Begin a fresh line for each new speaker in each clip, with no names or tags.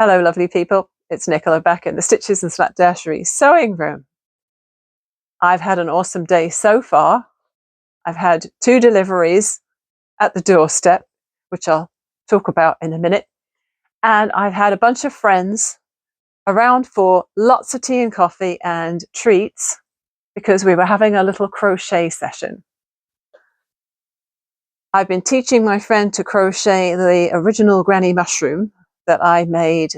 Hello lovely people, it's Nicola back in the Stitches and Slapdashery sewing room. I've had an awesome day so far. I've had 2 deliveries at the doorstep, which I'll talk about in a minute. And I've had a bunch of friends around for lots of tea and coffee and treats because we were having a little crochet session. I've been teaching my friend to crochet the original granny mushroom that I made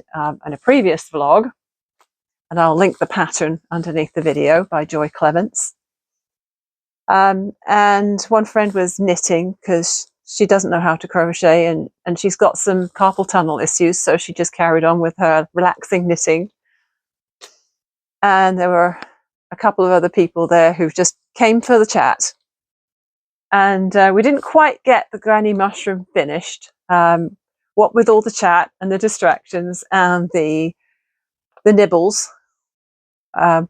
in a previous vlog, and I'll link the pattern underneath the video by Clements. And one friend was knitting because she doesn't know how to crochet, and she's got some carpal tunnel issues, so she just carried on with her relaxing knitting. And there were a couple of other people there who just came for the chat. And we didn't quite get the granny mushroom finished, what with all the chat and the distractions and the nibbles.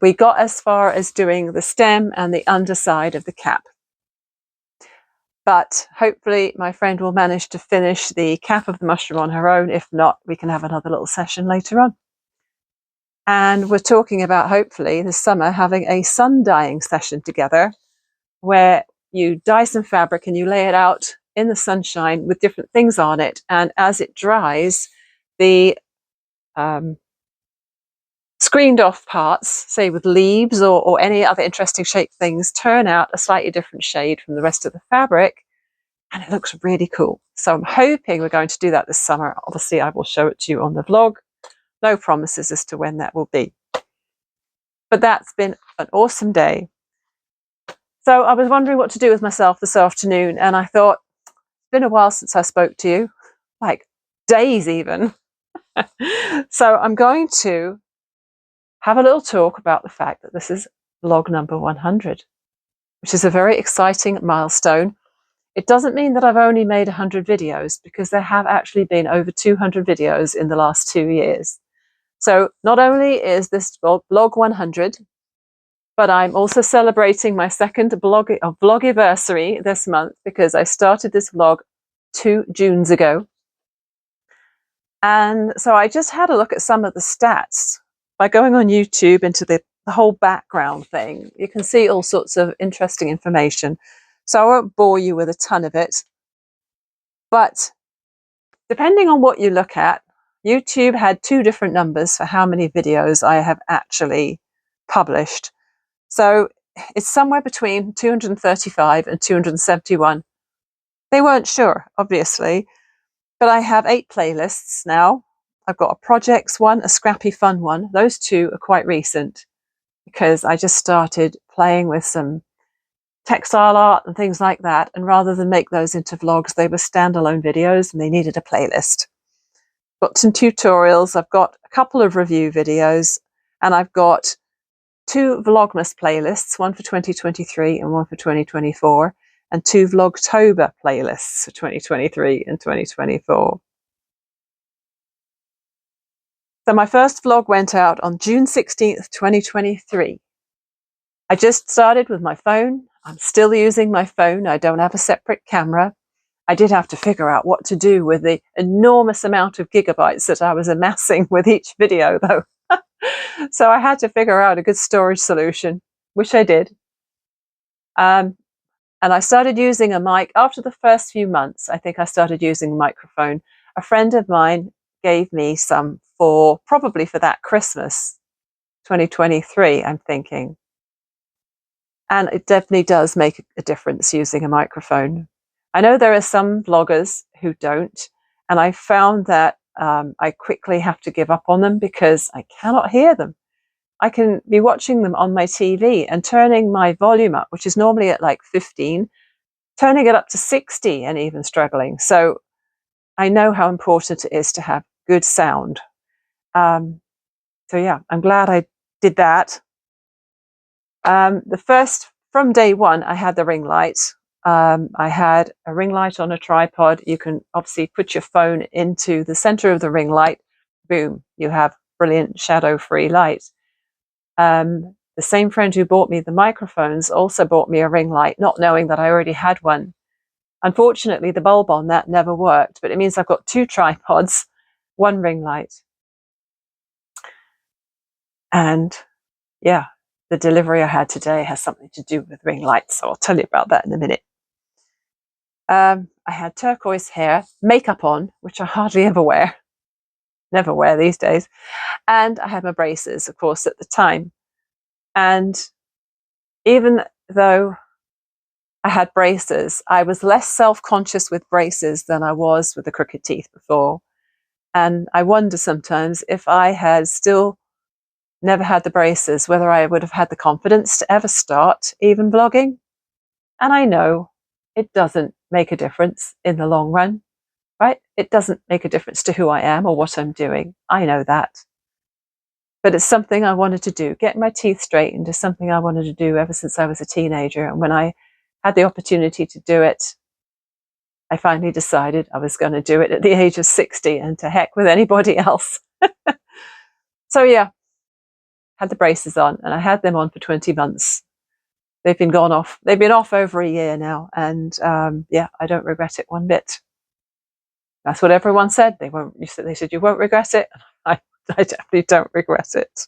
We got as far as doing the stem and the underside of the cap. But hopefully my friend will manage to finish the cap of the mushroom on her own. If not, we can have another little session later on. And we're talking about, hopefully this summer, having a sun dyeing session together where you dye some fabric and you lay it out in the sunshine with different things on it. And as it dries, the screened off parts, say with leaves or any other interesting shaped things, turn out a slightly different shade from the rest of the fabric, and it looks really cool. So I'm hoping we're going to do that this summer. Obviously I will show it to you on the vlog. No promises as to when that will be. But that's been an awesome day. So I was wondering what to do with myself this afternoon, and I thought, it's been a while since I spoke to you, like days even. So I'm going to have a little talk about the fact that this is vlog number 100, which is a very exciting milestone. It doesn't mean that I've only made 100 videos, because there have actually been over 200 videos in the last 2 years. So not only is this vlog 100, but I'm also celebrating my second vlogiversary this month, because I started this vlog 2 Junes ago. And so I just had a look at some of the stats. By going on YouTube into the whole background thing, you can see all sorts of interesting information. So I won't bore you with a ton of it. But depending on what you look at, YouTube had 2 different numbers for how many videos I have actually published. So it's somewhere between 235 and 271. They weren't sure, obviously, but I have 8 playlists now. I've got a projects one, a scrappy fun one. Those 2 are quite recent because I just started playing with some textile art and things like that. And rather than make those into vlogs, they were standalone videos and they needed a playlist. Got some tutorials. I've got a couple of review videos, and I've got 2 Vlogmas playlists, one for 2023 and one for 2024, and 2 Vlogtober playlists for 2023 and 2024. So my first vlog went out on June 16th, 2023. I just started with my phone. I'm still using my phone. I don't have a separate camera. I did have to figure out what to do with the enormous amount of gigabytes that I was amassing with each video, though. So I had to figure out a good storage solution, which I did. And I started using a mic after the first few months. I think I started using a microphone. A friend of mine gave me some probably for that Christmas 2023, I'm thinking. And it definitely does make a difference using a microphone. I know there are some vloggers who don't, and I found that I quickly have to give up on them because I cannot hear them. I can be watching them on my TV and turning my volume up, which is normally at like 15, turning it up to 60 and even struggling. So I know how important it is to have good sound. So yeah, I'm glad I did that. From day one, I had the ring light. I had a ring light on a tripod. You can obviously put your phone into the center of the ring light. Boom, you have brilliant shadow-free light. The same friend who bought me the microphones also bought me a ring light, not knowing that I already had one. Unfortunately, the bulb on that never worked, but it means I've got 2 tripods, 1 ring light. And yeah, the delivery I had today has something to do with ring lights, so I'll tell you about that in a minute. I had turquoise hair, makeup on, which I hardly ever wear, never wear these days, and I had my braces, of course, at the time. And even though I had braces, I was less self-conscious with braces than I was with the crooked teeth before. And I wonder sometimes if I had still never had the braces, whether I would have had the confidence to ever start even vlogging. And I know it doesn't make a difference in the long run, right? It doesn't make a difference to who I am or what I'm doing. I know that. But it's something I wanted to do. Getting my teeth straightened is something I wanted to do ever since I was a teenager. And when I had the opportunity to do it, I finally decided I was going to do it at the age of 60, and to heck with anybody else. So yeah, had the braces on, and I had them on for 20 months. They've been off over a year now, and yeah, I don't regret it one bit. That's what everyone said. They said you won't regret it. I definitely don't regret it.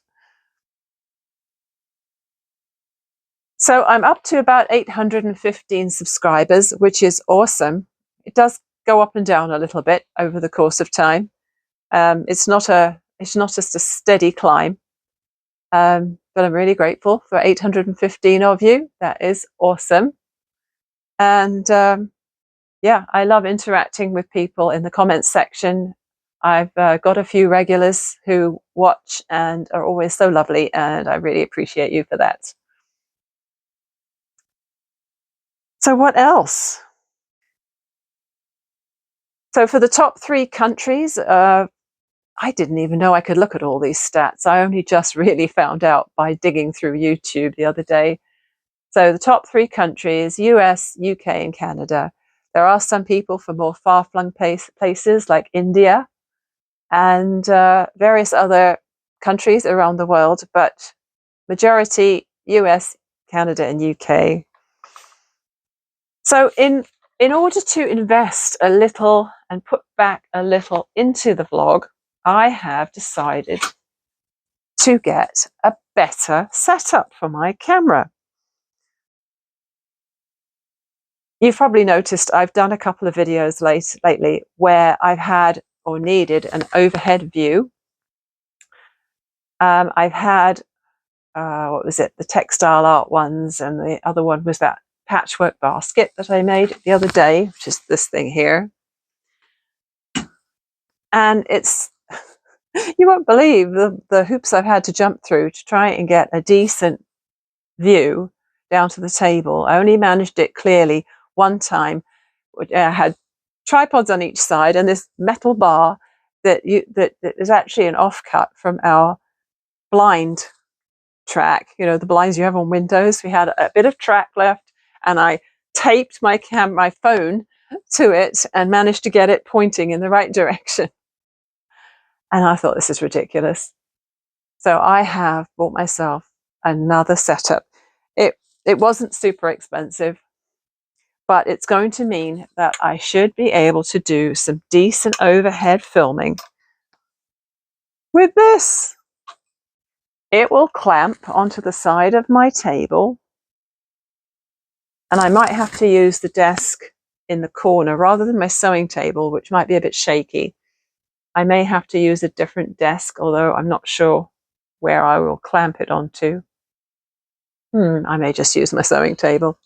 So I'm up to about 815 subscribers, which is awesome. It does go up and down a little bit over the course of time. It's not just a steady climb. But I'm really grateful for 815 of you. That is awesome. And yeah, I love interacting with people in the comments section. I've got a few regulars who watch and are always so lovely, and I really appreciate you for that. So what else? So for the top 3 countries, I didn't even know I could look at all these stats. I only just really found out by digging through YouTube the other day. So the top 3 countries, US, UK, and Canada. There are some people from more far-flung places like India and various other countries around the world, but majority US, Canada, and UK. So in order to invest a little and put back a little into the vlog, I have decided to get a better setup for my camera. You've probably noticed I've done a couple of videos lately where I've had or needed an overhead view. I've had, what was it, the textile art ones, and the other one was that patchwork basket that I made the other day, which is this thing here. And it's, you won't believe the hoops I've had to jump through to try and get a decent view down to the table. I only managed it clearly one time. I had tripods on each side and this metal bar that is actually an offcut from our blind track. You know, the blinds you have on windows. We had a bit of track left, and I taped my phone to it and managed to get it pointing in the right direction. And I thought, this is ridiculous. So I have bought myself another setup. It wasn't super expensive, but it's going to mean that I should be able to do some decent overhead filming with this. It will clamp onto the side of my table, and I might have to use the desk in the corner rather than my sewing table, which might be a bit shaky. I may have to use a different desk, although I'm not sure where I will clamp it onto. I may just use my sewing table.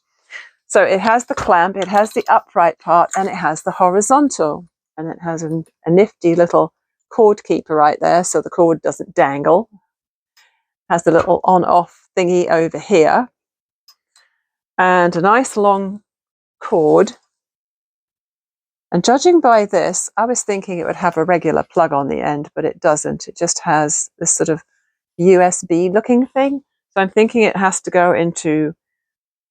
So it has the clamp, it has the upright part, and it has the horizontal. And it has a nifty little cord keeper right there, so the cord doesn't dangle. It has the little on-off thingy over here. And a nice long cord. And judging by this, I was thinking it would have a regular plug on the end, but it doesn't. It just has this sort of USB looking thing. So I'm thinking it has to go into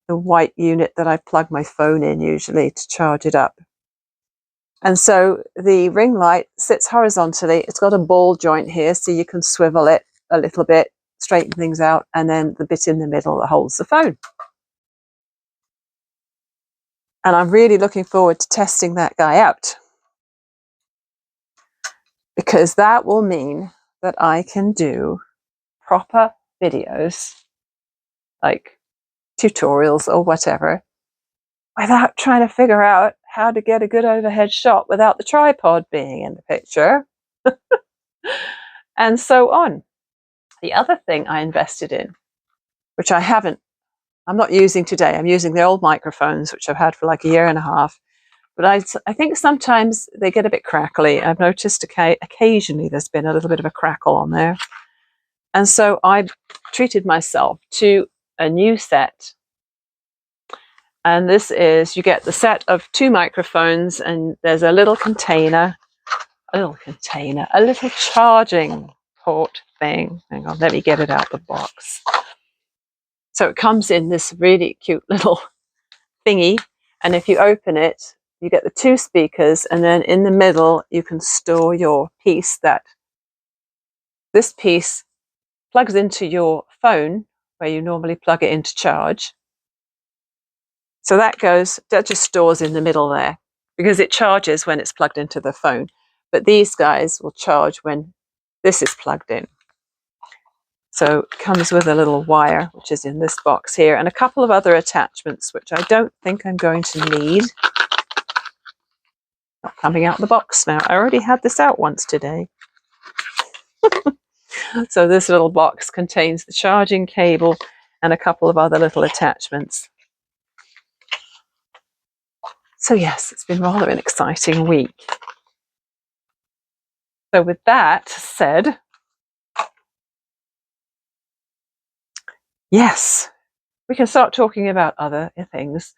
the white unit that I plug my phone in usually to charge it up. And so the ring light sits horizontally. It's got a ball joint here, so you can swivel it a little bit, straighten things out, and then the bit in the middle that holds the phone. And I'm really looking forward to testing that guy out, because that will mean that I can do proper videos, like tutorials or whatever, without trying to figure out how to get a good overhead shot without the tripod being in the picture, and so on. The other thing I invested in, which I'm not using today, I'm using the old microphones, which I've had for like a year and a half, but I think sometimes they get a bit crackly. I've noticed occasionally there's been a little bit of a crackle on there. And so I treated myself to a new set. And this is, you get the set of 2 microphones, and there's a little container, a little charging port thing. Hang on, let me get it out the box. So it comes in this really cute little thingy, and if you open it, you get the 2 speakers, and then in the middle you can store your piece. This piece plugs into your phone where you normally plug it in to charge. So that just stores in the middle there, because it charges when it's plugged into the phone. But these guys will charge when this is plugged in. So it comes with a little wire, which is in this box here, and a couple of other attachments, which I don't think I'm going to need. Not coming out the box now. I already had this out once today. So this little box contains the charging cable and a couple of other little attachments. So yes, it's been rather an exciting week. So with that said, yes, we can start talking about other things.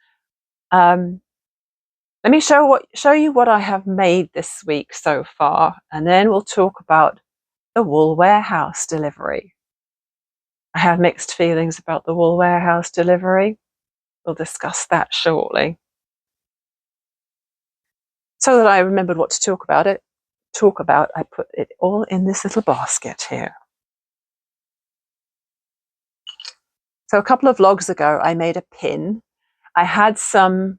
Let me show you what I have made this week so far, and then we'll talk about the wool warehouse delivery. I have mixed feelings about the wool warehouse delivery. We'll discuss that shortly. So that I remembered what to talk about, I put it all in this little basket here. So a couple of vlogs ago, I made a pin. I had some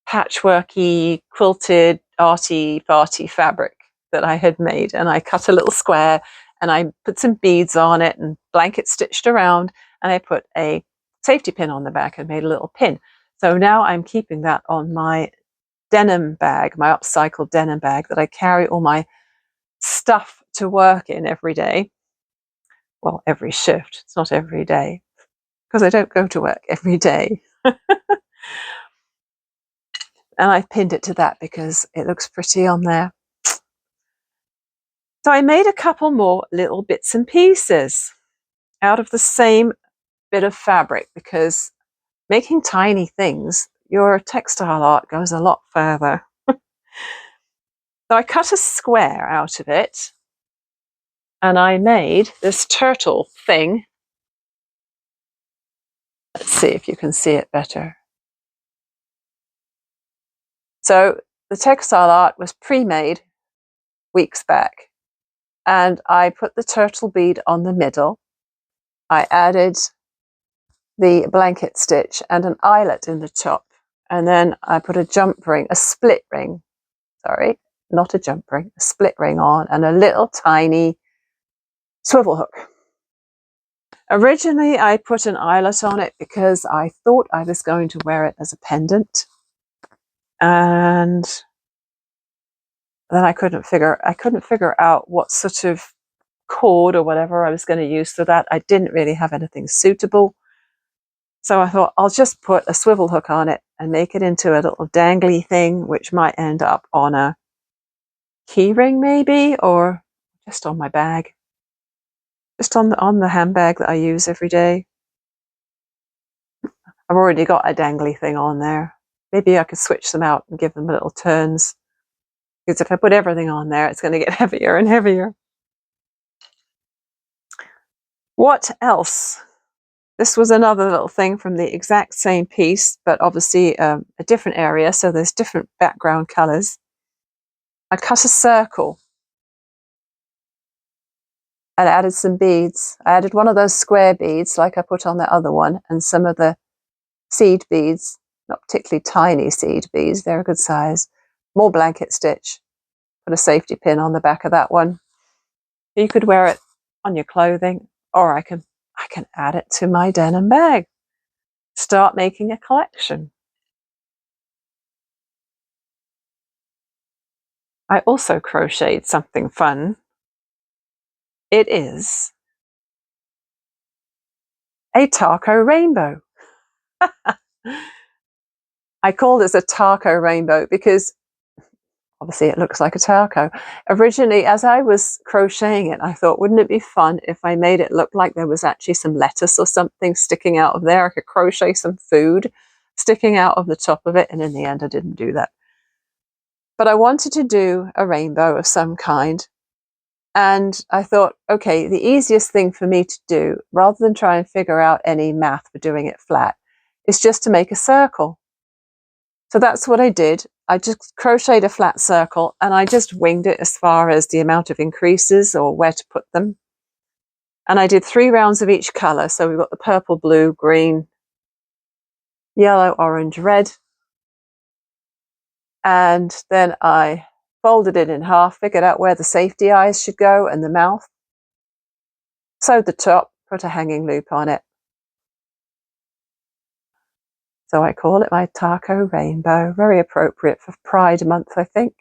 patchworky, quilted, arty-farty fabric that I had made, and I cut a little square, and I put some beads on it and blanket stitched around, and I put a safety pin on the back and made a little pin. So now I'm keeping that on my denim bag, my upcycled denim bag that I carry all my stuff to work in every day. Well, every shift. It's not every day, because I don't go to work every day. And I pinned it to that because it looks pretty on there. So I made a couple more little bits and pieces out of the same bit of fabric, because making tiny things, your textile art goes a lot further. So I cut a square out of it, and I made this turtle thing. Let's see if you can see it better. So the textile art was pre-made weeks back, and I put the turtle bead on the middle. I added the blanket stitch and an eyelet in the top, and then I put a split ring, sorry, not a jump ring, a split ring on, and a little tiny swivel hook. Originally I put an eyelet on it because I thought I was going to wear it as a pendant, and then I couldn't figure out what sort of cord or whatever I was going to use for that. I didn't really have anything suitable. So I thought I'll just put a swivel hook on it and make it into a little dangly thing, which might end up on a key ring maybe, or just on my bag. Just on the handbag that I use every day. I've already got a dangly thing on there. Maybe I could switch them out and give them little turns. Because if I put everything on there, it's going to get heavier and heavier. What else? This was another little thing from the exact same piece, but obviously a different area, so there's different background colours. I cut a circle and added some beads. I added one of those square beads like I put on the other one, and some of the seed beads, not particularly tiny seed beads, they're a good size. More blanket stitch, put a safety pin on the back of that one. You could wear it on your clothing, or I can add it to my denim bag. Start making a collection. I also crocheted something fun. It is a taco rainbow. I call this a taco rainbow because obviously it looks like a taco. Originally, as I was crocheting it, I thought, wouldn't it be fun if I made it look like there was actually some lettuce or something sticking out of there? I could crochet some food sticking out of the top of it, and in the end I didn't do that. But I wanted to do a rainbow of some kind. And I thought, okay, the easiest thing for me to do, rather than try and figure out any math for doing it flat, is just to make a circle. So that's what I did. I just crocheted a flat circle and I just winged it as far as the amount of increases or where to put them. And I did 3 rounds of each color. So we've got the purple, blue, green, yellow, orange, red. And then I folded it in half, figured out where the safety eyes should go and the mouth. Sewed the top, put a hanging loop on it. So I call it my taco rainbow. Very appropriate for Pride Month, I think.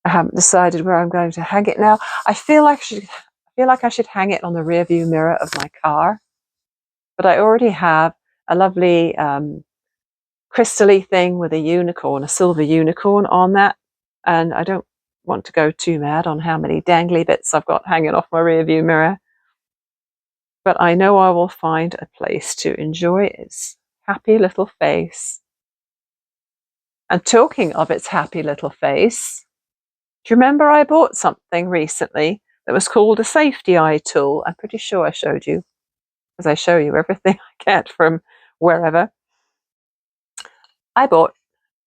I haven't decided where I'm going to hang it now. I feel like I should hang it on the rear view mirror of my car. But I already have a lovely crystal-y thing with a unicorn, a silver unicorn on that. And I don't want to go too mad on how many dangly bits I've got hanging off my rear view mirror. But I know I will find a place to enjoy its happy little face. And talking of its happy little face, do you remember I bought something recently that was called a safety eye tool? I'm pretty sure I showed you, because I show you everything I get from wherever. I bought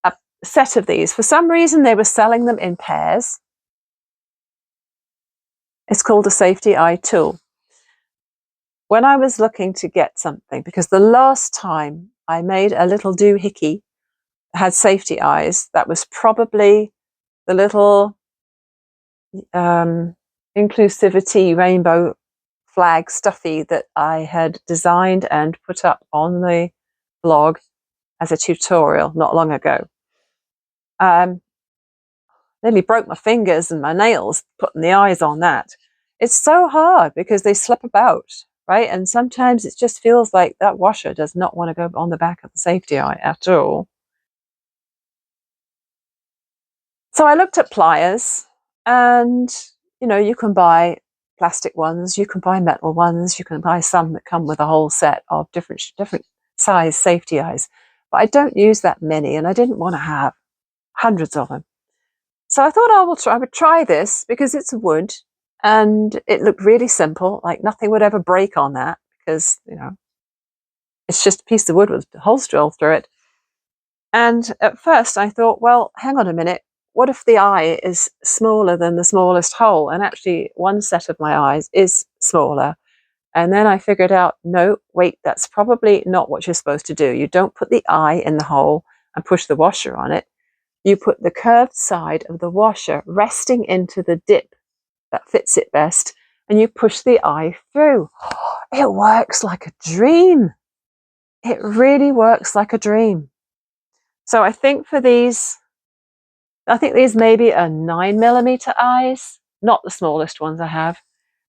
a set of these. For some reason, they were selling them in pairs. It's called a safety eye tool. When I was looking to get something, because the last time I made a little doohickey that had safety eyes, that was probably the little inclusivity rainbow flag stuffy that I had designed and put up on the blog as a tutorial not long ago. Nearly broke my fingers and my nails putting the eyes on that. It's so hard because they slip about, right? And sometimes it just feels like that washer does not want to go on the back of the safety eye at all. So I looked at pliers, and you can buy plastic ones, you can buy metal ones, you can buy some that come with a whole set of different size safety eyes. But I don't use that many, and I didn't want to have hundreds of them. So I thought I would try this because it's wood and it looked really simple, like nothing would ever break on that because, it's just a piece of wood with a hole drilled through it. And at first I thought, well, hang on a minute. What if the eye is smaller than the smallest hole? And actually one set of my eyes is smaller. And then I figured out, no, wait, that's probably not what you're supposed to do. You don't put the eye in the hole and push the washer on it. You put the curved side of the washer resting into the dip that fits it best, and you push the eye through. It works like a dream. It really works like a dream. So I think for these, maybe are 9mm eyes, not the smallest ones I have.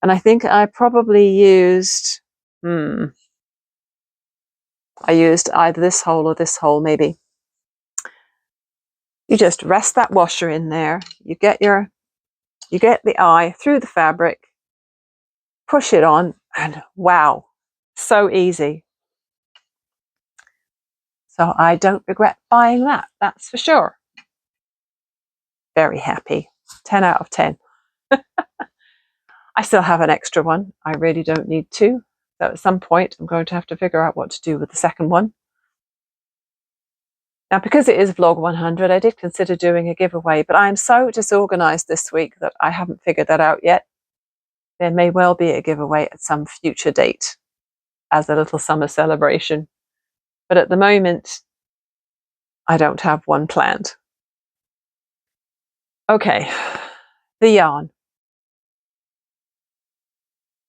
And I think I probably used, I used either this hole or this hole maybe. You just rest that washer in there. You get the eye through the fabric, push it on, and wow, so easy. So I don't regret buying that, that's for sure. Very happy. 10 out of 10. I still have an extra one. I really don't need to. So at some point, I'm going to have to figure out what to do with the second one. Now, because it is Vlog 100, I did consider doing a giveaway, but I am so disorganized this week that I haven't figured that out yet. There may well be a giveaway at some future date as a little summer celebration. But at the moment, I don't have one planned. Okay, the yarn.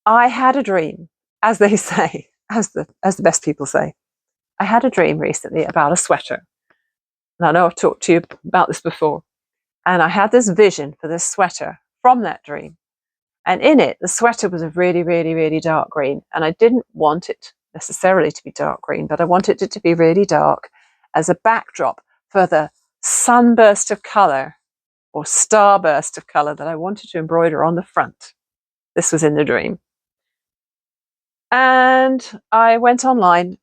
I had a dream, as they say, as the best people say. I had a dream recently about a sweater. And I know I've talked to you about this before. And I had this vision for this sweater from that dream. And in it, the sweater was a really, really, really dark green. And I didn't want it necessarily to be dark green, but I wanted it to be really dark as a backdrop for the sunburst of colour or starburst of colour that I wanted to embroider on the front. This was in the dream. And I went online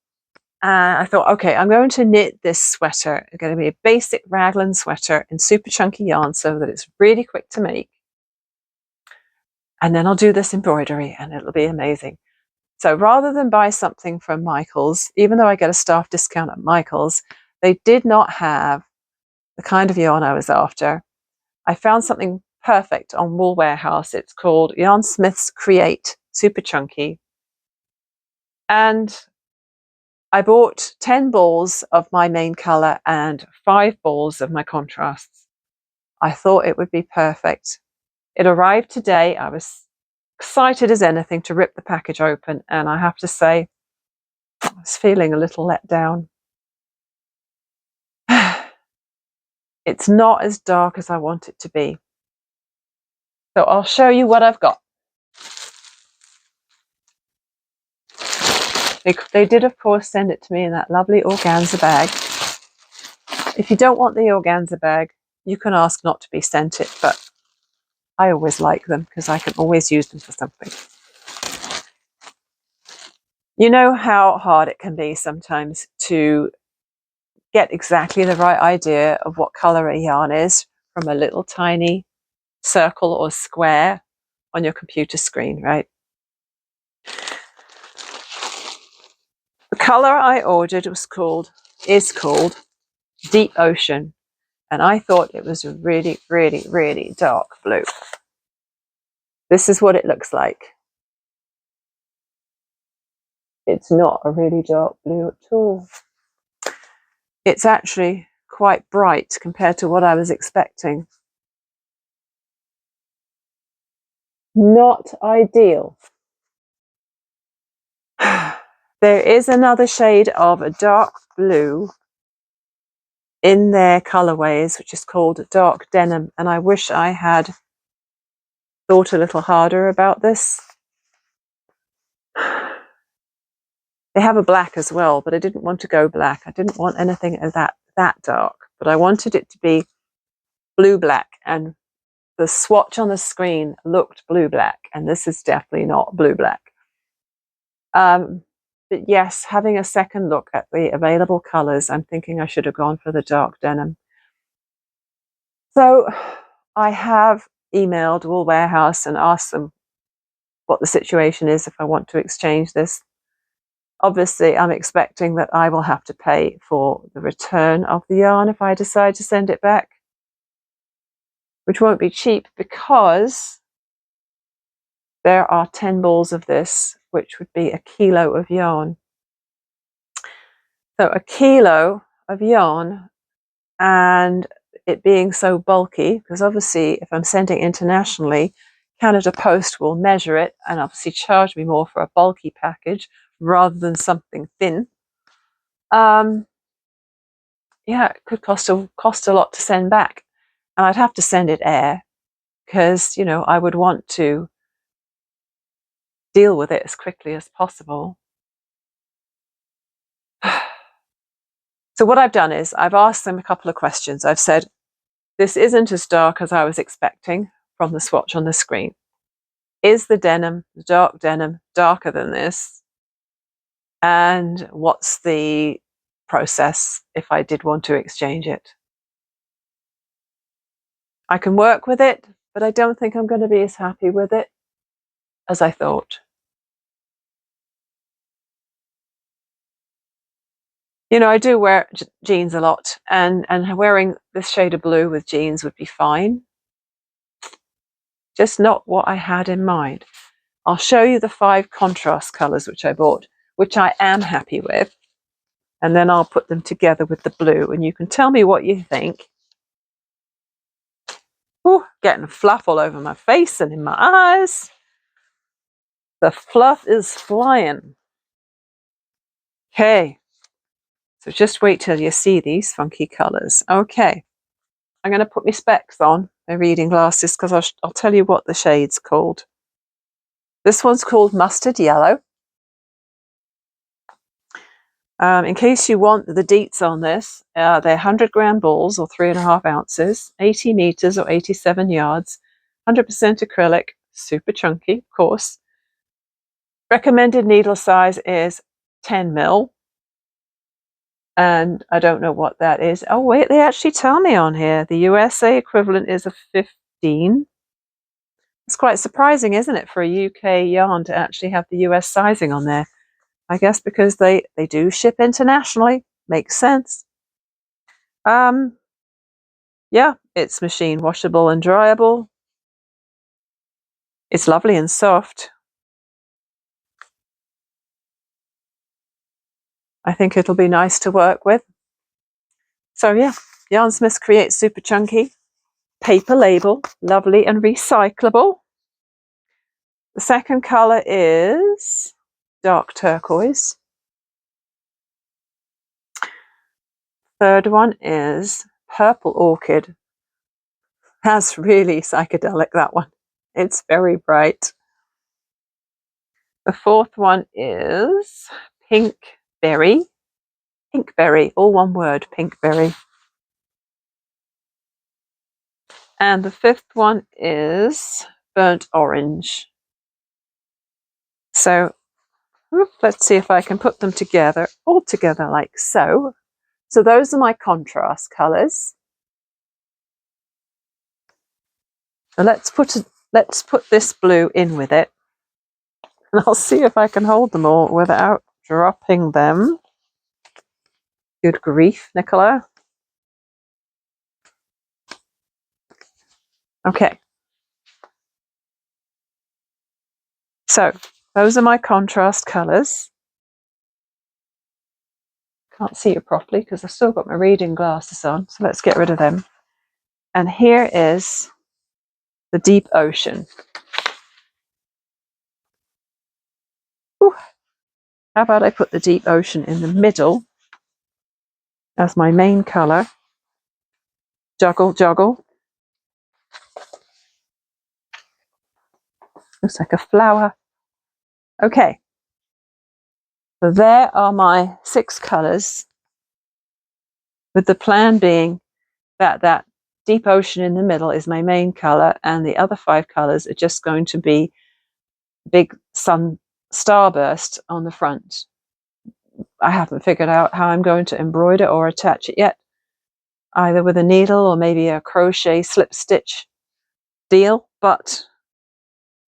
and I thought, okay, I'm going to knit this sweater. It's going to be a basic raglan sweater in super chunky yarn so that it's really quick to make. And then I'll do this embroidery and it'll be amazing. So rather than buy something from Michael's, even though I get a staff discount at Michael's, they did not have the kind of yarn I was after. I found something perfect on Wool Warehouse. It's called Yarnsmiths Create Super Chunky. And I bought 10 balls of my main colour and 5 balls of my contrasts. I thought it would be perfect. It arrived today. I was excited as anything to rip the package open, and I have to say, I was feeling a little let down. It's not as dark as I want it to be. So I'll show you what I've got. They did, of course, send it to me in that lovely organza bag. If you don't want the organza bag, you can ask not to be sent it, but I always like them because I can always use them for something. You know how hard it can be sometimes to get exactly the right idea of what colour a yarn is from a little tiny circle or square on your computer screen, right? The colour I ordered is called Deep Ocean, and I thought it was a really, really, really dark blue. This is what it looks like. It's not a really dark blue at all. It's actually quite bright compared to what I was expecting. Not ideal. There is another shade of a dark blue in their colorways, which is called Dark Denim, and I wish I had thought a little harder about this. They have a black as well, but I didn't want to go black. I didn't want anything that dark, but I wanted it to be blue black, and the swatch on the screen looked blue black, and this is definitely not blue black. But yes, having a second look at the available colors, I'm thinking I should have gone for the dark denim. So I have emailed Wool Warehouse and asked them what the situation is if I want to exchange this. Obviously, I'm expecting that I will have to pay for the return of the yarn if I decide to send it back, which won't be cheap because there are 10 balls of this, which would be a kilo of yarn. So a kilo of yarn, and it being so bulky, because obviously if I'm sending internationally, Canada Post will measure it and obviously charge me more for a bulky package rather than something thin. Yeah, it could cost a lot to send back, and I'd have to send it air because, you know, I would want to deal with it as quickly as possible. So what I've done is I've asked them a couple of questions. I've said, this isn't as dark as I was expecting from the swatch on the screen. Is the denim, the dark denim, darker than this? And what's the process if I did want to exchange it? I can work with it, but I don't think I'm going to be as happy with it as I thought. You know, I do wear jeans a lot, and wearing this shade of blue with jeans would be fine. Just not what I had in mind. I'll show you the 5 contrast colours which I bought, which I am happy with, and then I'll put them together with the blue, and you can tell me what you think. Ooh, getting fluff all over my face and in my eyes. The fluff is flying. Okay, so just wait till you see these funky colours. Okay, I'm going to put my specs on, my reading glasses, because I'll tell you what the shade's called. This one's called Mustard Yellow. In case you want the deets on this, they're 100-gram balls or 3.5 ounces, 80 meters or 87 yards, 100% acrylic, super chunky, of course. Recommended needle size is 10 mil. And I don't know what that is. Oh, wait, they actually tell me on here. The USA equivalent is a 15. It's quite surprising, isn't it, for a UK yarn to actually have the US sizing on there? I guess because they do ship internationally. Makes sense. Yeah, it's machine washable and dryable. It's lovely and soft. I think it'll be nice to work with. So yeah, Yarnsmiths creates super chunky paper label, lovely and recyclable. The second colour is dark turquoise. Third one is purple orchid. That's really psychedelic, that one. It's very bright. The fourth one is pink berry. Pink berry, all one word, pink berry. And the fifth one is burnt orange. So let's see if I can put them together, all together like so. So those are my contrast colours. So let's put this blue in with it. And I'll see if I can hold them all without dropping them. Good grief, Nicola. Okay. So those are my contrast colours. Can't see it properly because I've still got my reading glasses on. So let's get rid of them. And here is the deep ocean. Whew. How about I put the deep ocean in the middle as my main colour? Juggle, juggle. Looks like a flower. Okay. So there are my 6 colours, with the plan being that that deep ocean in the middle is my main colour and the other 5 colours are just going to be big sun starburst on the front. I haven't figured out how I'm going to embroider or attach it yet, either with a needle or maybe a crochet slip stitch deal, but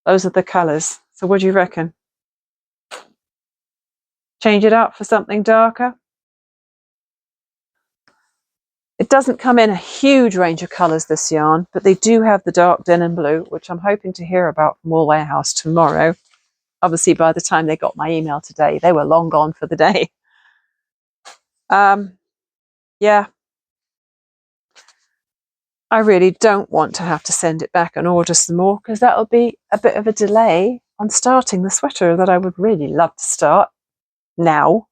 those are the colours. So what do you reckon? Change it up for something darker? It doesn't come in a huge range of colours, this yarn, but they do have the dark denim blue, which I'm hoping to hear about from Wool Warehouse tomorrow. Obviously, by the time they got my email today, they were long gone for the day. Yeah. I really don't want to have to send it back and order some more, because that'll be a bit of a delay on starting the sweater that I would really love to start now.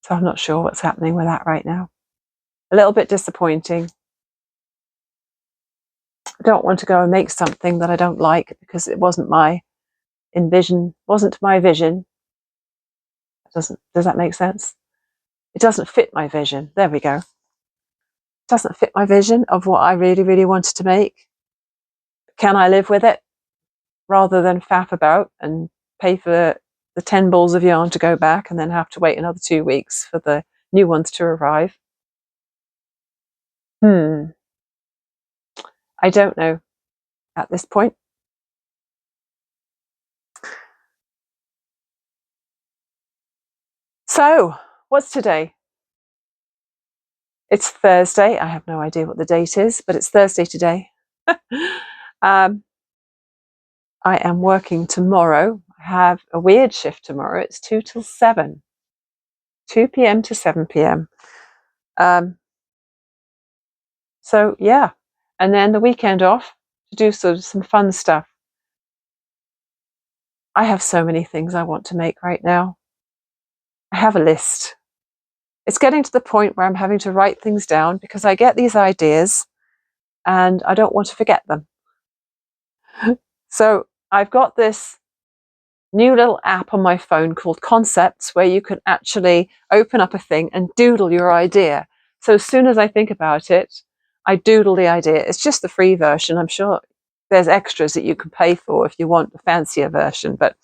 So I'm not sure what's happening with that right now. A little bit disappointing. I don't want to go and make something that I don't like because it wasn't my vision. Does that make sense? It doesn't fit my vision. There we go. It doesn't fit my vision of what I really, really wanted to make. Can I live with it rather than faff about and pay for the 10 balls of yarn to go back and then have to wait another 2 weeks for the new ones to arrive? I don't know at this point. So, what's today? It's Thursday. I have no idea what the date is, but it's Thursday today. I am working tomorrow. I have a weird shift tomorrow. It's 2 till 7. 2 p.m. to 7 p.m. So, yeah. and then the weekend off to do sort of some fun stuff. I have so many things I want to make right now. I have a list. It's getting to the point where I'm having to write things down because I get these ideas and I don't want to forget them. So I've got this new little app on my phone called Concepts, where you can actually open up a thing and doodle your idea. So as soon as I think about it, I doodle the idea. It's just the free version. I'm sure there's extras that you can pay for if you want the fancier version. But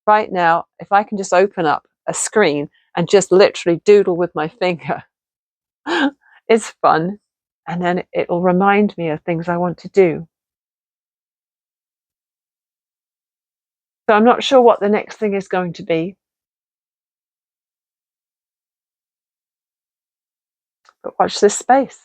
right now, if I can just open up a screen and just literally doodle with my finger, it's fun. And then it'll remind me of things I want to do. So I'm not sure what the next thing is going to be. But watch this space.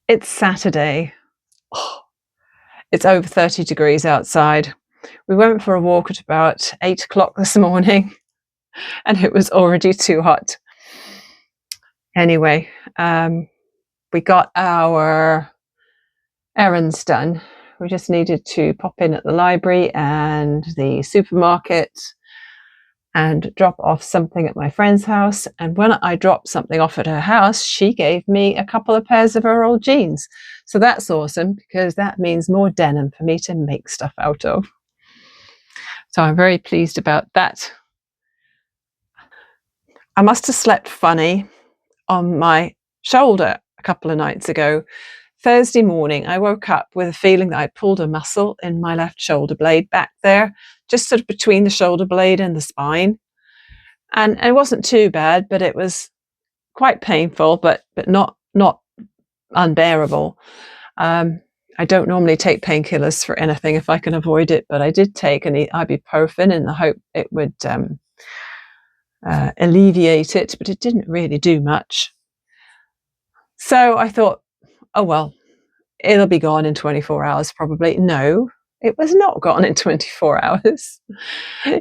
It's Saturday. Oh, it's over 30 degrees outside. We went for a walk at about 8 o'clock this morning and it was already too hot. Anyway, we got our errands done. We just needed to pop in at the library and the supermarket and drop off something at my friend's house. And when I dropped something off at her house, she gave me a couple of pairs of her old jeans. So that's awesome because that means more denim for me to make stuff out of. So I'm very pleased about that. I must have slept funny on my shoulder a couple of nights ago. Thursday morning, I woke up with a feeling that I'd pulled a muscle in my left shoulder blade back there, just sort of between the shoulder blade and the spine. And it wasn't too bad, but it was quite painful, but not unbearable. I don't normally take painkillers for anything if I can avoid it, but I did take an ibuprofen in the hope it would alleviate it, but it didn't really do much. So I thought, oh well, it'll be gone in 24 hours probably. No, it was not gone in 24 hours.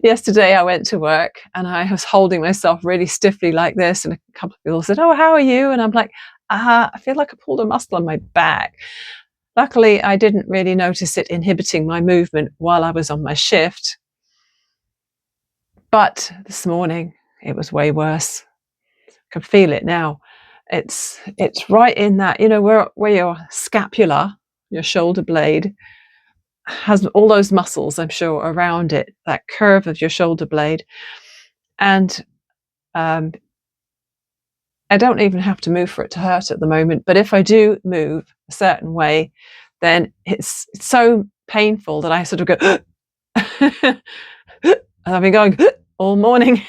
Yesterday I went to work and I was holding myself really stiffly like this, and a couple of people said, oh, how are you? And I'm like, I feel like I pulled a muscle on my back. Luckily, I didn't really notice it inhibiting my movement while I was on my shift. But this morning, it was way worse. I can feel it now. It's right in that, you know, where your scapula, your shoulder blade, has all those muscles, I'm sure, around it, that curve of your shoulder blade. And I don't even have to move for it to hurt at the moment. But if I do move a certain way, then it's so painful that I sort of go, I've been going all morning.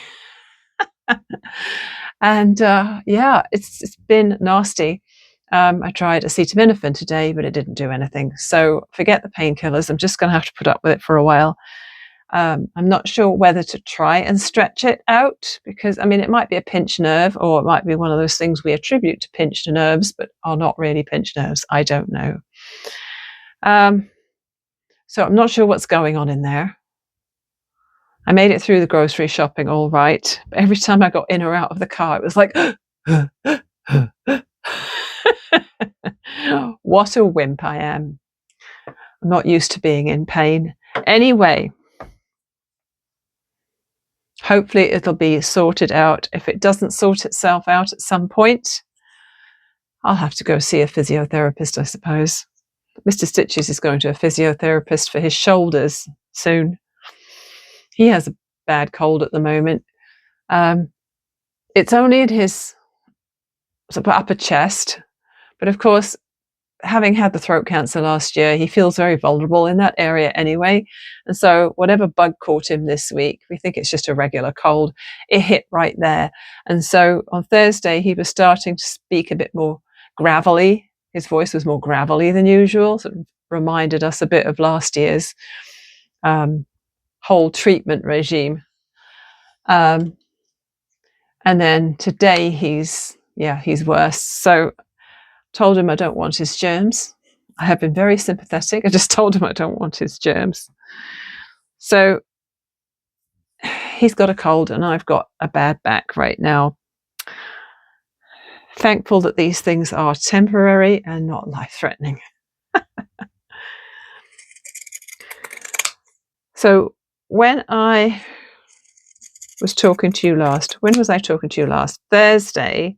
And yeah, it's been nasty. I tried acetaminophen today, but it didn't do anything. So forget the painkillers. I'm just going to have to put up with it for a while. I'm not sure whether to try and stretch it out because, I mean, it might be a pinched nerve, or it might be one of those things we attribute to pinched nerves, but are not really pinched nerves. I don't know. So I'm not sure what's going on in there. I made it through the grocery shopping all right, but every time I got in or out of the car, it was like, what a wimp I am. I'm not used to being in pain. Anyway, hopefully it'll be sorted out. If it doesn't sort itself out at some point, I'll have to go see a physiotherapist, I suppose. Mr. Stitches is going to a physiotherapist for his shoulders soon. He has a bad cold at the moment. It's only in his sort of upper chest, but of course, having had the throat cancer last year, he feels very vulnerable in that area anyway. And so whatever bug caught him this week, we think it's just a regular cold, it hit right there. And so on Thursday, he was starting to speak a bit more gravelly. His voice was more gravelly than usual, sort of reminded us a bit of last year's whole treatment regime. And then today he's worse. So told him I don't want his germs. I have been very sympathetic. I just told him I don't want his germs. So he's got a cold and I've got a bad back right now. Thankful that these things are temporary and not life-threatening. So when I was talking to you last, when was I talking to you last? Thursday.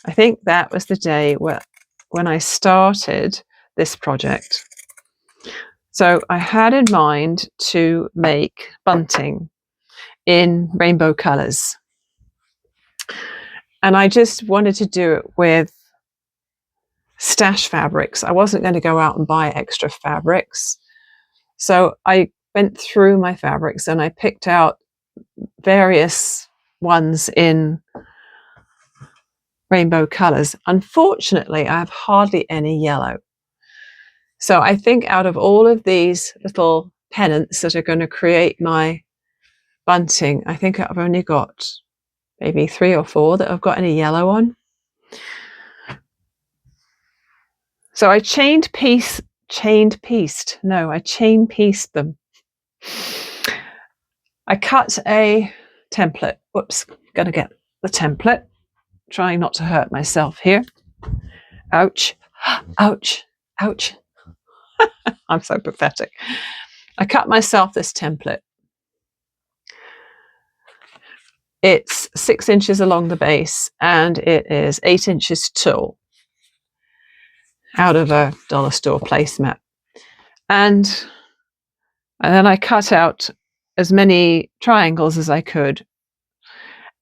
I think that was the day when I started this project. So I had in mind to make bunting in rainbow colours. And I just wanted to do it with stash fabrics. I wasn't going to go out and buy extra fabrics. So I went through my fabrics and I picked out various ones in rainbow colours. Unfortunately, I have hardly any yellow. So I think out of all of these little pennants that are going to create my bunting, I think I've only got maybe 3 or 4 that have got any yellow on. So I chain pieced them. I cut a template. Whoops, gonna get the template. Trying not to hurt myself here. Ouch, ouch, ouch. I'm so pathetic. I cut myself this template. It's 6 inches along the base and it is 8 inches tall, out of a dollar store placemat. And then I cut out as many triangles as I could.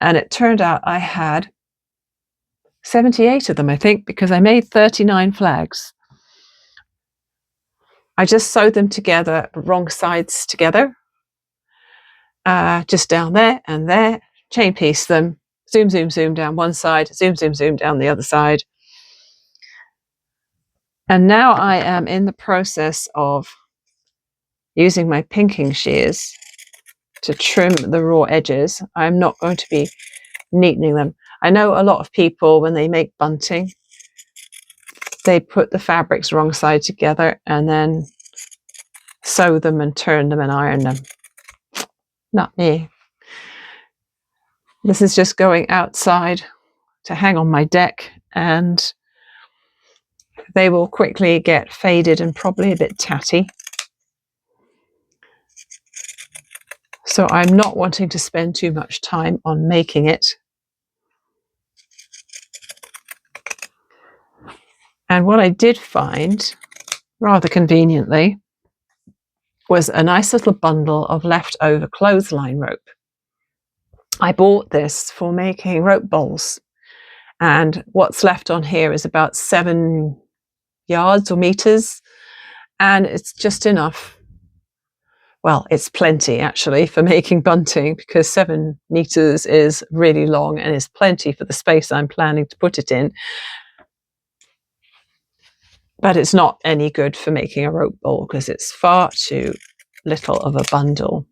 And it turned out I had 78 of them, I think, because I made 39 flags. I just sewed them together, wrong sides together, just down there and there, chain piece them, zoom, zoom, zoom down one side, zoom, zoom, zoom down the other side. And now I am in the process of using my pinking shears to trim the raw edges. I'm not going to be neatening them. I know a lot of people, when they make bunting, they put the fabrics wrong side together and then sew them and turn them and iron them. Not me. This is just going outside to hang on my deck, and they will quickly get faded and probably a bit tatty. So I'm not wanting to spend too much time on making it. And what I did find, rather conveniently, was a nice little bundle of leftover clothesline rope. I bought this for making rope bowls, and what's left on here is about 7 yards or meters, and it's just enough. Well, it's plenty actually for making bunting, because 7 meters is really long and is plenty for the space I'm planning to put it in. But it's not any good for making a rope ball because it's far too little of a bundle.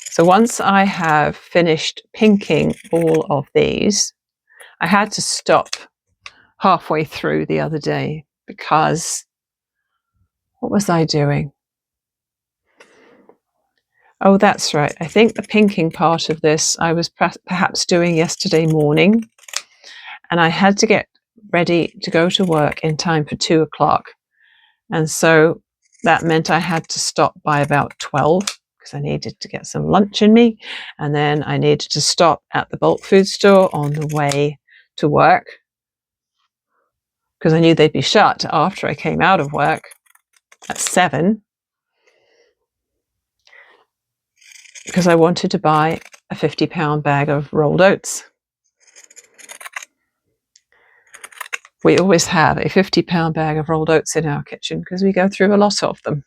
So once I have finished pinking all of these, I had to stop halfway through the other day because what was I doing? Oh, that's right. I think the pinking part of this I was perhaps doing yesterday morning, and I had to get ready to go to work in time for 2 o'clock. And so that meant I had to stop by about 12 because I needed to get some lunch in me. And then I needed to stop at the bulk food store on the way to work because I knew they'd be shut after I came out of work at 7. Because I wanted to buy a 50-pound bag of rolled oats. We always have a 50-pound bag of rolled oats in our kitchen because we go through a lot of them.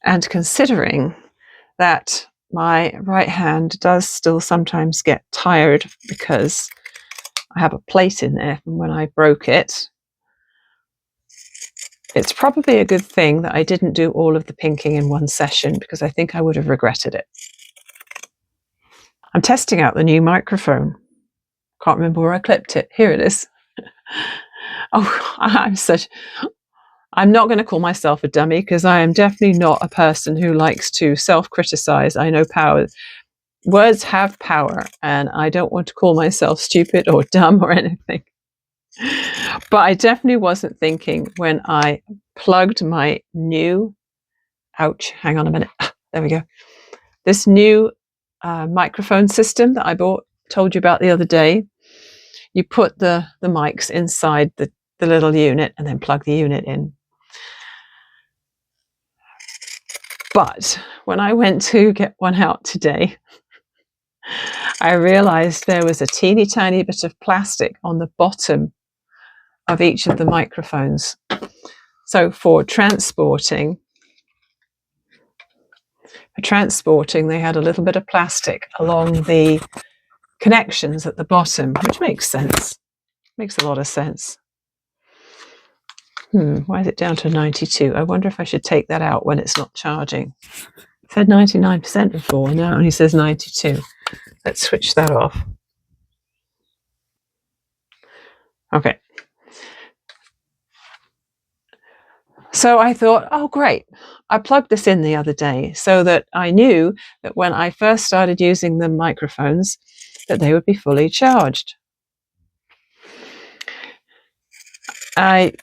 And considering that my right hand does still sometimes get tired because I have a plate in there from when I broke it, it's probably a good thing that I didn't do all of the pinking in one session because I think I would have regretted it. I'm testing out the new microphone. Can't remember where I clipped it. Here it is. Oh, I'm not going to call myself a dummy because I am definitely not a person who likes to self-criticize. I know words have power, and I don't want to call myself stupid or dumb or anything. But I definitely wasn't thinking when I plugged my new, ouch, hang on a minute. There we go. This new microphone system that I told you about the other day. You put the mics inside the little unit and then plug the unit in. But when I went to get one out today, I realized there was a teeny tiny bit of plastic on the bottom of each of the microphones. So for transporting, they had a little bit of plastic along the connections at the bottom, which makes sense. Makes a lot of sense. Why is it down to 92? I wonder if I should take that out when it's not charging. It said 99% before, now it only says 92. Let's switch that off. Okay. So I thought, oh, great. I plugged this in the other day so that I knew that when I first started using the microphones, that they would be fully charged. I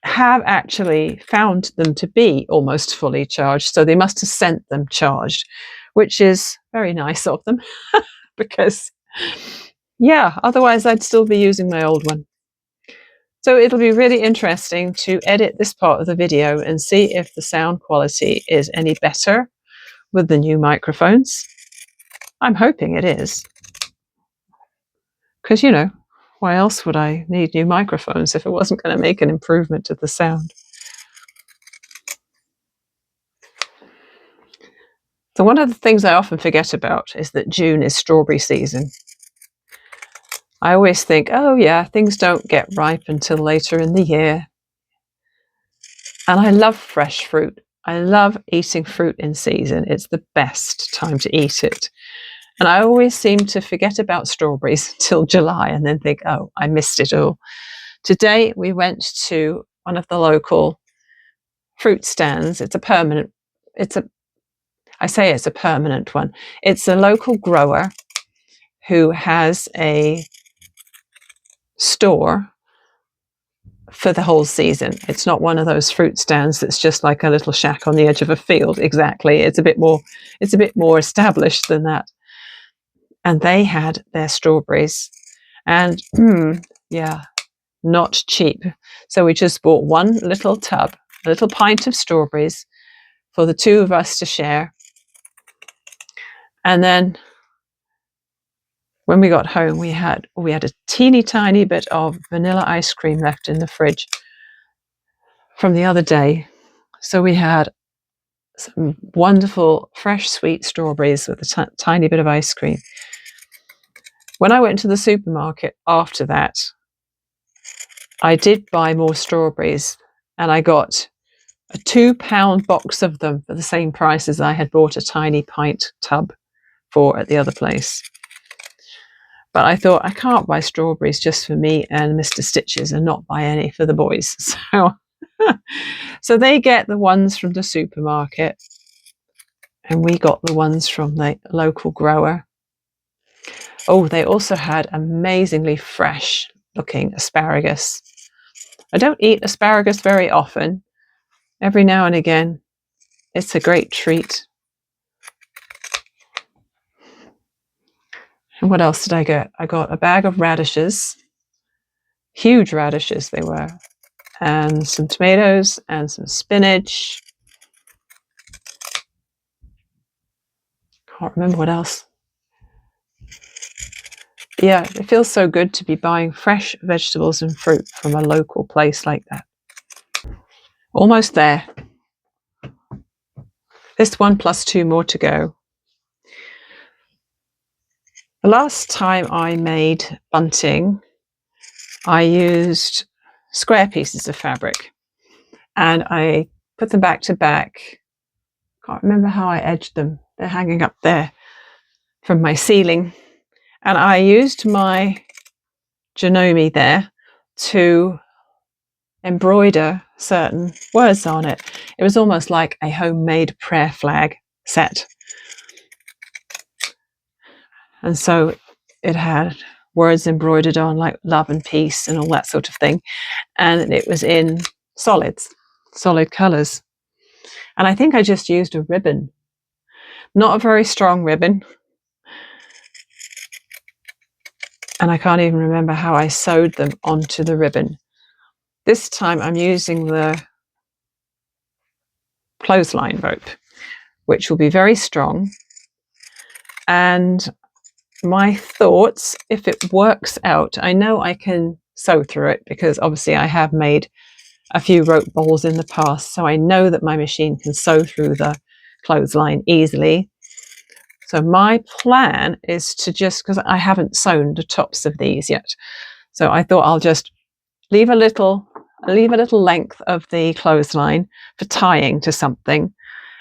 have actually found them to be almost fully charged, so they must have sent them charged, which is very nice of them because, yeah, otherwise I'd still be using my old one. So it'll be really interesting to edit this part of the video and see if the sound quality is any better with the new microphones. I'm hoping it is. Because, you know, why else would I need new microphones if it wasn't going to make an improvement to the sound? So one of the things I often forget about is that June is strawberry season. I always think, oh yeah, things don't get ripe until later in the year. And I love fresh fruit. I love eating fruit in season. It's the best time to eat it. And I always seem to forget about strawberries until July and then think, oh, I missed it all. Today we went to one of the local fruit stands. It's a permanent one. It's a local grower who has a store for the whole season. It's not one of those fruit stands that's just like a little shack on the edge of a field. Exactly. It's a bit more established than that. And they had their strawberries and yeah, not cheap. So we just bought one little tub, a little pint of strawberries for the two of us to share. And then when we got home, we had a teeny tiny bit of vanilla ice cream left in the fridge from the other day. So we had some wonderful fresh sweet strawberries with a tiny bit of ice cream. When I went to the supermarket after that, I did buy more strawberries, and I got a 2-pound box of them for the same price as I had bought a tiny pint tub for at the other place. But I thought, I can't buy strawberries just for me and Mr. Stitches and not buy any for the boys. So they get the ones from the supermarket, and we got the ones from the local grower. Oh, they also had amazingly fresh looking asparagus. I don't eat asparagus very often. Every now and again, it's a great treat. And what else did I get? I got a bag of radishes, huge radishes they were, and some tomatoes and some spinach. Can't remember what else. Yeah, it feels so good to be buying fresh vegetables and fruit from a local place like that. Almost there. This one plus 2 more to go. The last time I made bunting, I used square pieces of fabric and I put them back to back. Can't remember how I edged them. They're hanging up there from my ceiling. And I used my Janome there to embroider certain words on it. It was almost like a homemade prayer flag set. And so it had words embroidered on, like love and peace and all that sort of thing. And it was in solids, solid colors. And I think I just used a ribbon, not a very strong ribbon. And I can't even remember how I sewed them onto the ribbon. This time I'm using the clothesline rope, which will be very strong. And my thoughts, if it works out, I know I can sew through it because obviously I have made a few rope balls in the past, so I know that my machine can sew through the clothesline easily. So my plan is to just, because I haven't sewn the tops of these yet, so I thought I'll just leave a little length of the clothesline for tying to something,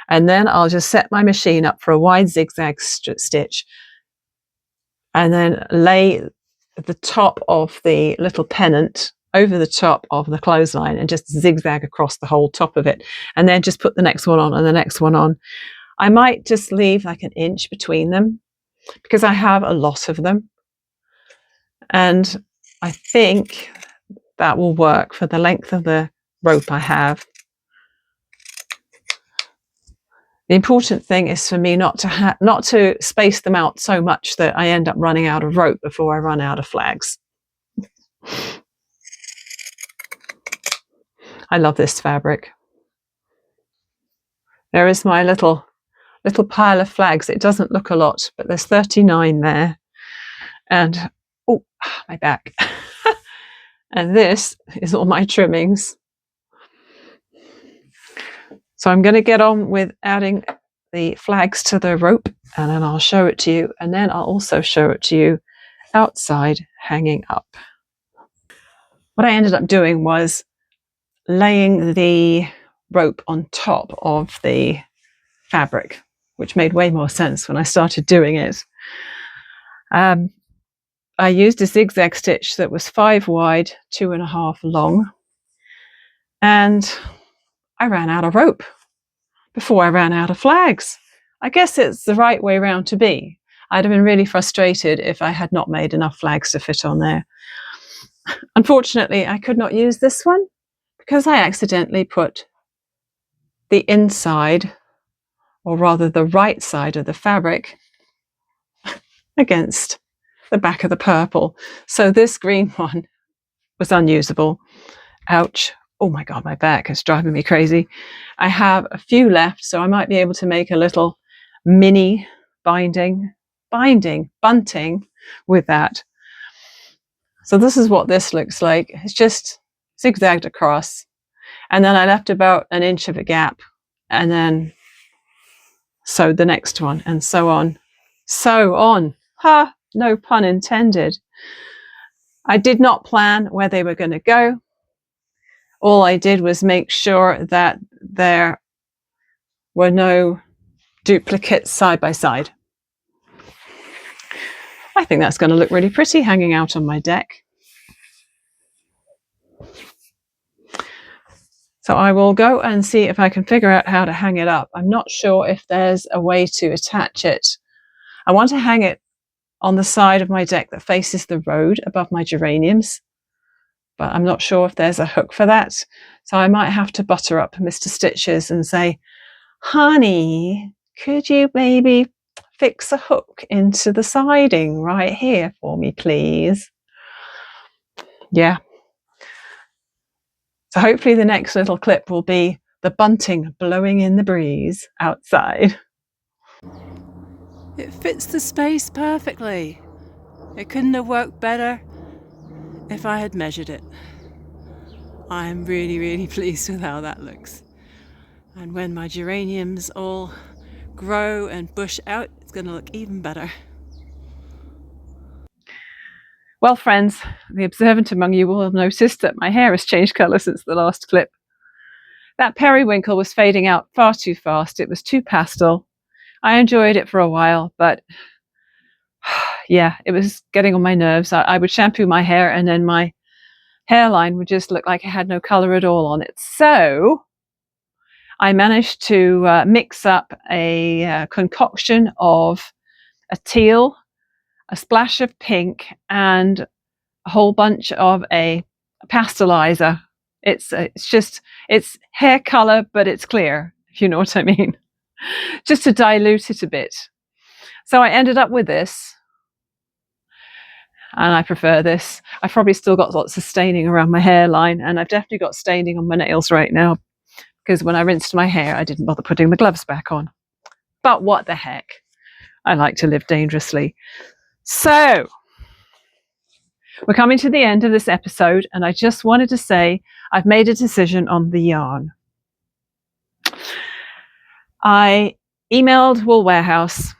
and then I'll just set my machine up for a wide zigzag stitch and then lay the top of the little pennant over the top of the clothesline and just zigzag across the whole top of it, and then just put the next one on and the next one on. I might just leave like an inch between them because I have a lot of them, and I think that will work for the length of the rope I have. The important thing is for me not to space them out so much that I end up running out of rope before I run out of flags. I love this fabric. There is my little pile of flags. It doesn't look a lot, but there's 39 there. And, oh, my back. And this is all my trimmings. So I'm going to get on with adding the flags to the rope, and then I'll show it to you. And then I'll also show it to you outside hanging up. What I ended up doing was laying the rope on top of the fabric, which made way more sense when I started doing it. I used a zigzag stitch that was 5 wide, 2.5 long, and I ran out of rope before I ran out of flags. I guess it's the right way round to be. I'd have been really frustrated if I had not made enough flags to fit on there. Unfortunately, I could not use this one because I accidentally put the inside, or rather the right side of the fabric, against the back of the purple. So this green one was unusable. Ouch. Oh my God, my back is driving me crazy. I have a few left, so I might be able to make a little mini bunting with that. So this is what this looks like. It's just zigzagged across. And then I left about an inch of a gap, and then sew the next one, and so on. So on. Ha! No pun intended. I did not plan where they were going to go. All I did was make sure that there were no duplicates side by side. I think that's going to look really pretty hanging out on my deck. So I will go and see if I can figure out how to hang it up. I'm not sure if there's a way to attach it. I want to hang it on the side of my deck that faces the road above my geraniums, but I'm not sure if there's a hook for that. So I might have to butter up Mr. Stitches and say, honey, could you maybe fix a hook into the siding right here for me, please? Yeah. So hopefully the next little clip will be the bunting blowing in the breeze outside. It fits the space perfectly. It couldn't have worked better if I had measured it. I'm really, really pleased with how that looks. And when my geraniums all grow and bush out, it's going to look even better. Well, friends, the observant among you will have noticed that my hair has changed colour since the last clip. That periwinkle was fading out far too fast. It was too pastel. I enjoyed it for a while, but yeah, it was getting on my nerves. I would shampoo my hair and then my hairline would just look like it had no colour at all on it. So I managed to mix up a concoction of a teal, a splash of pink, and a whole bunch of a pastelizer. It's hair color, but it's clear, if you know what I mean, just to dilute it a bit. So I ended up with this, and I prefer this. I've probably still got lots of staining around my hairline, and I've definitely got staining on my nails right now because when I rinsed my hair, I didn't bother putting the gloves back on. But what the heck? I like to live dangerously. So we're coming to the end of this episode, and I just wanted to say I've made a decision on the yarn. I emailed Wool Warehouse.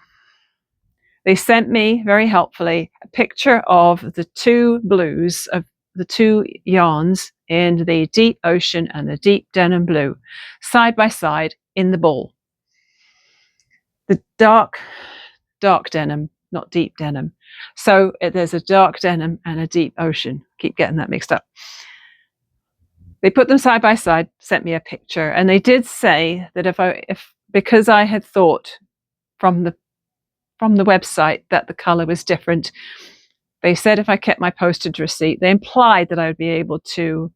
They sent me, very helpfully, a picture of the two blues, of the two yarns in the deep ocean and the deep denim blue, side by side in the ball. The dark denim, not deep denim. So there's a dark denim and a deep ocean. Keep getting that mixed up. They put them side by side, sent me a picture, and they did say that because I had thought from the website that the color was different, they said if I kept my postage receipt, they implied that I would be able to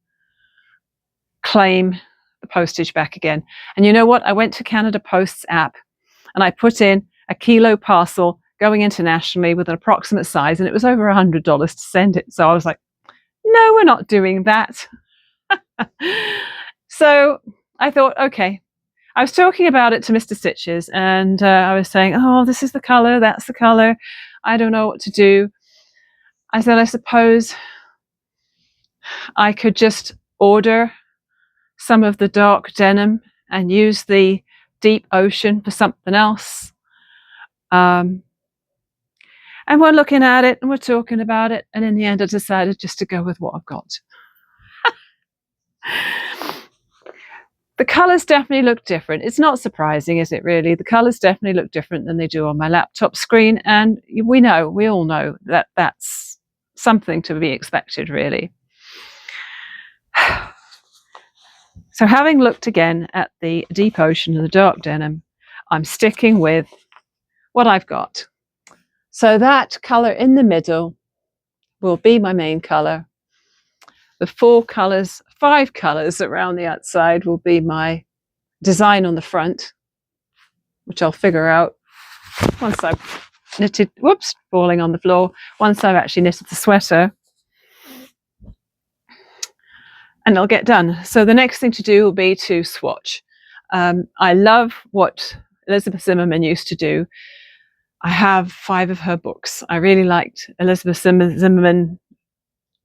claim the postage back again. And you know what? I went to Canada Post's app and I put in a kilo parcel going internationally with an approximate size, and it was over $100 to send it. So I was like, no, we're not doing that. So I thought, okay. I was talking about it to Mr. Stitches, and I was saying, oh, this is the color, that's the color. I don't know what to do. I said, I suppose I could just order some of the dark denim and use the deep ocean for something else. And we're looking at it and we're talking about it, and in the end I decided just to go with what I've got. The colours definitely look different. It's not surprising, is it really? The colours definitely look different than they do on my laptop screen, and we all know that that's something to be expected, really. So having looked again at the deep ocean and the dark denim, I'm sticking with what I've got. So that colour in the middle will be my main colour. The 5 colours around the outside will be my design on the front, which I'll figure out once I've knitted, falling on the floor, once I've actually knitted the sweater, and it'll get done. So the next thing to do will be to swatch. I love what Elizabeth Zimmerman used to do. I have 5 of her books. I really liked Elizabeth Zimmerman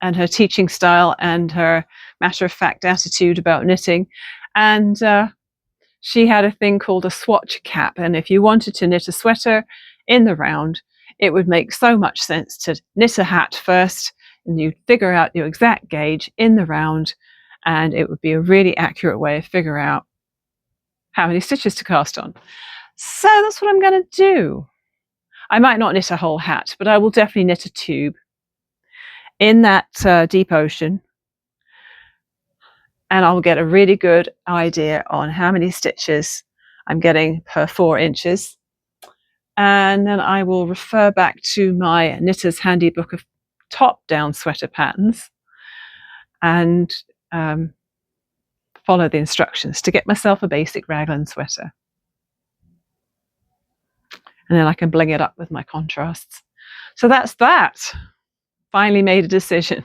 and her teaching style and her matter-of-fact attitude about knitting. And she had a thing called a swatch cap, and if you wanted to knit a sweater in the round, it would make so much sense to knit a hat first, and you'd figure out your exact gauge in the round, and it would be a really accurate way of figuring out how many stitches to cast on. So that's what I'm going to do. I might not knit a whole hat, but I will definitely knit a tube in that deep ocean, and I'll get a really good idea on how many stitches I'm getting per 4 inches. And then I will refer back to my Knitter's Handy Book of top-down sweater patterns and follow the instructions to get myself a basic raglan sweater. And then I can bling it up with my contrasts. So that's that. Finally made a decision.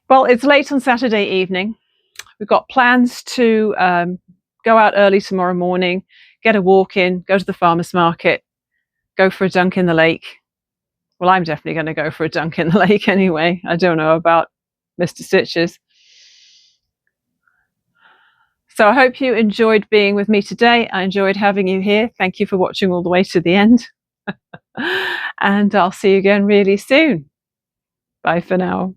Well, it's late on Saturday evening. We've got plans to go out early tomorrow morning, get a walk in, go to the farmer's market, go for a dunk in the lake. Well, I'm definitely going to go for a dunk in the lake anyway. I don't know about Mr. Stitches. So I hope you enjoyed being with me today. I enjoyed having you here. Thank you for watching all the way to the end. And I'll see you again really soon. Bye for now.